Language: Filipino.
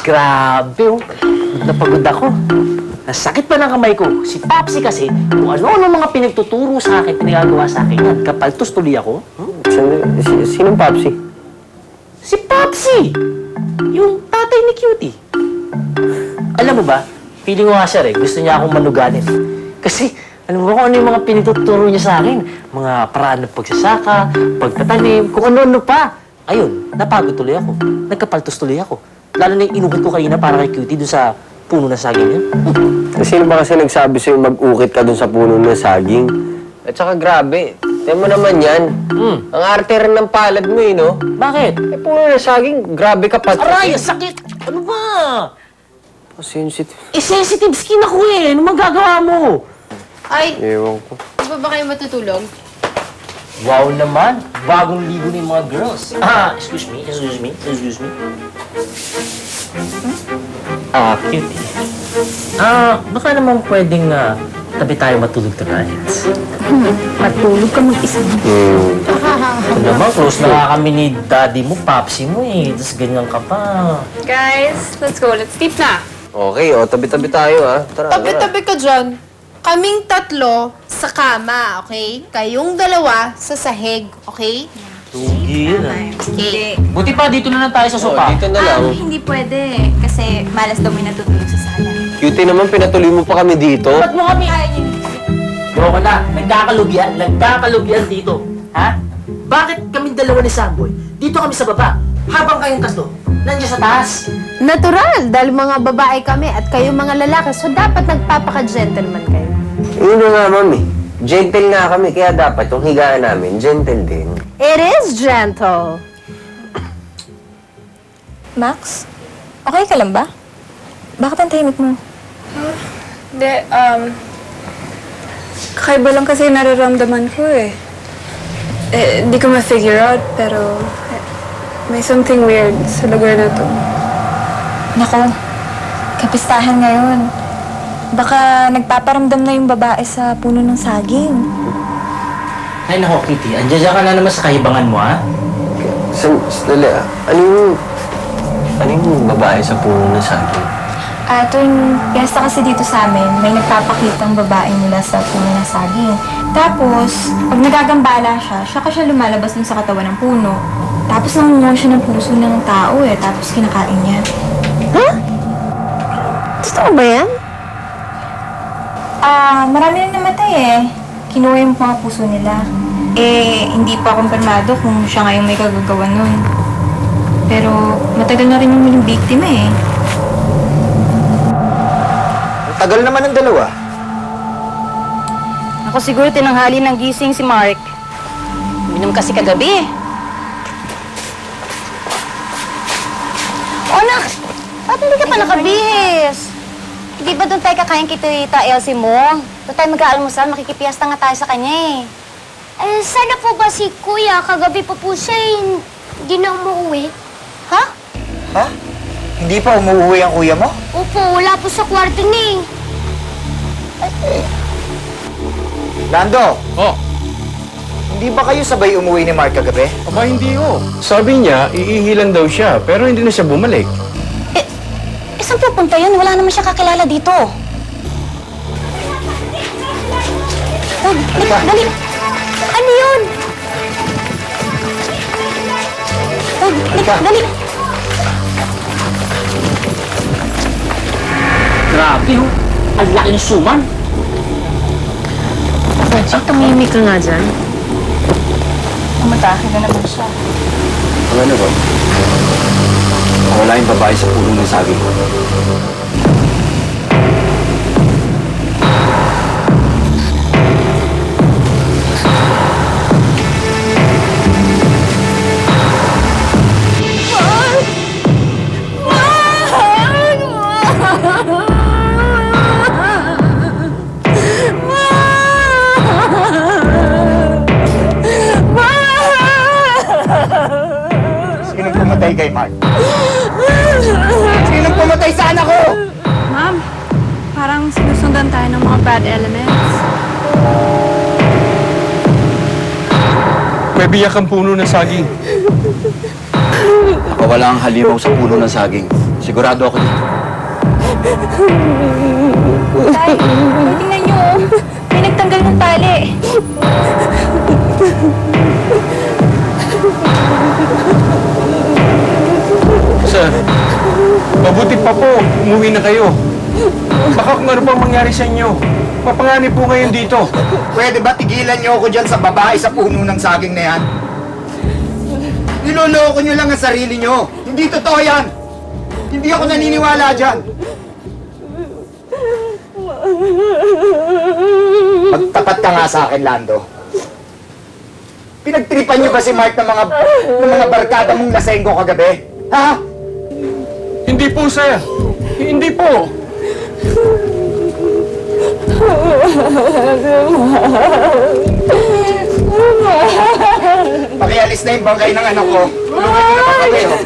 Grabe, oh. Napagod ako. Nasakit pa ng kamay ko. Si Papsi kasi, kung ano-ano mga pinagtuturo sa akin, pinagagawa sa akin yan. Kapaltos tuloy ako. Sinong Papsi? Si Papsi! Yung tatay ni Cutie. Alam mo ba, feeling ko nga siya rin, gusto niya akong manuganin. Kasi, alam mo ba kung ano yung mga pinagtuturo niya sa akin? Mga paraan ng pagsasaka, pagtatanim, kung ano-ano pa. Ayun, napagod tuloy ako. Nagkapaltos tuloy ako. Lalo na yung inuhit ko kanina para kay Cutie doon sa puno ng saging yan. Sino ba kasi nagsabi sa'yo mag-ukit ka dun sa puno ng saging? At saka grabe, tiyan mo naman yan. Ang arte rin ng palad mo eh, no? Bakit? Eh, puno ng saging, grabe ka pa. Aray, sakit! Ano ba? Sensitive. Eh, sensitive skin ako eh. Ano magagawa mo? Ay, Ewan ko. di ba kayo matutulog? Wow naman. Bagong libo na yung mga girls. Excuse me. Cutie. Baka naman pwedeng tabi tayo matulog tonight. Matulog ka mag-isa. Ito naman, close na nga kami ni daddy mo, papsi mo eh. Tapos ganyan ka pa. Guys, let's go. Let's sleep na. Okay, tabi-tabi tayo, ha? Tara, Tabi-tabi ka dyan. Kaming tatlo sa kama, okay? Kayong dalawa sa sahig, okay? Tugi yun ah. Okay. Buti pa, dito na lang tayo sa sopa. Dito na lang. Hindi pwede. Kasi malas daw may natutulog sa sala. Cutie naman, pinatuloy mo pa kami dito. Ba't mo kami? Bro ka na, nagkakalugyan dito. Ha? Bakit kami dalawa ni Samboy? Dito kami sa baba. Habang kayong tatlo, nandiyan sa taas. Natural, dahil mga babae kami at kayo mga lalaki, so dapat nagpapaka-gentleman kayo. Yun na nga, mami. Gentle nga kami, kaya dapat yung higaan namin, gentle din. It is gentle. Max, okay ka lang ba? Bakit ang tahimik mo? Hindi, kakaiba lang kasi nararamdaman ko eh. Di ko ma-figure out, pero may something weird sa lugar na to. Nako, kapistahan ngayon. Baka nagpaparamdam na yung babae sa puno ng saging. Ay nako, Kitty. Andiyan ka na naman sa kahibangan mo, ha? Sandali, ano yung babae sa puno ng saging? Tuwing piyesta kasi dito sa amin, may nagpapakitang babae mula sa puno ng saging. Tapos, pag nagagambala siya, siya lumalabas dun sa katawan ng puno. Tapos nangunguha siya ng puso ng tao eh, tapos kinakain niya. Huh? Totoo ba yan? Marami nang namatay eh. Kinuha yung mga puso nila. Hindi pa kumpirmado kung siya nga yung may kagagawa nun. Pero matagal na rin yung huling biktima eh. Tagal naman ng dalawa. Ako siguro tinanghali ng gising si Mark. Minom kasi kagabi. O anak, ba't hindi ka pa nakabihis? Hindi ba doon tayo kakain kay Tita Elsie mo? Doon tayo mag-aalmusal, makikipiyasta nga tayo sa kanya eh. Sana po ba si Kuya? Kagabi pa po siya hindi na umuwi. Ha? Ha? Hindi pa umuwi ang kuya mo? Opo, wala po sa kwarto ni. Lando! Oh, Hindi ba kayo sabay umuwi ni Mark kagabi? aba hindi oh. Sabi niya, iihilan daw siya, pero hindi na siya bumalik. Saan pupunta yun? Wala naman siya kakilala dito. Oh, dali. Ano yun? Oh, dali. Grabe, oh. Ang laki ng suman. Francie, tumimik ka nga dyan. Umatake na naman siya. Ano ba? Wala yung babae sa puno ng saging. Sinong pumatay kay Mark? Sinong pumatay sa anak ko? Ma'am, parang sinusundan tayo ng mga bad elements. May biyak ang puno ng saging. Nakawala ang halimaw sa puno ng saging. Sigurado ako dito. Tay, tingnan niyo, oh. May nagtanggal ng tali. Sir, mabuti pa po. Umuwi na kayo. Baka kung ano pang mangyari sa inyo. Papanganib po ngayon dito. Pwede ba tigilan niyo ako dyan sa babae sa puno ng saging na yan? Niloloko niyo lang ang sarili niyo. Hindi totoo yan. Hindi ako naniniwala dyan. Magtapat ka nga sa akin, Lando. Pinagtripan niyo ba si Mark ng mga barkada mong lasenggo kagabi? Ha? Hindi po, sir. Hindi po. Pakialis na yung bangkay ng anak ko. Tulungan niyo na kami, oh.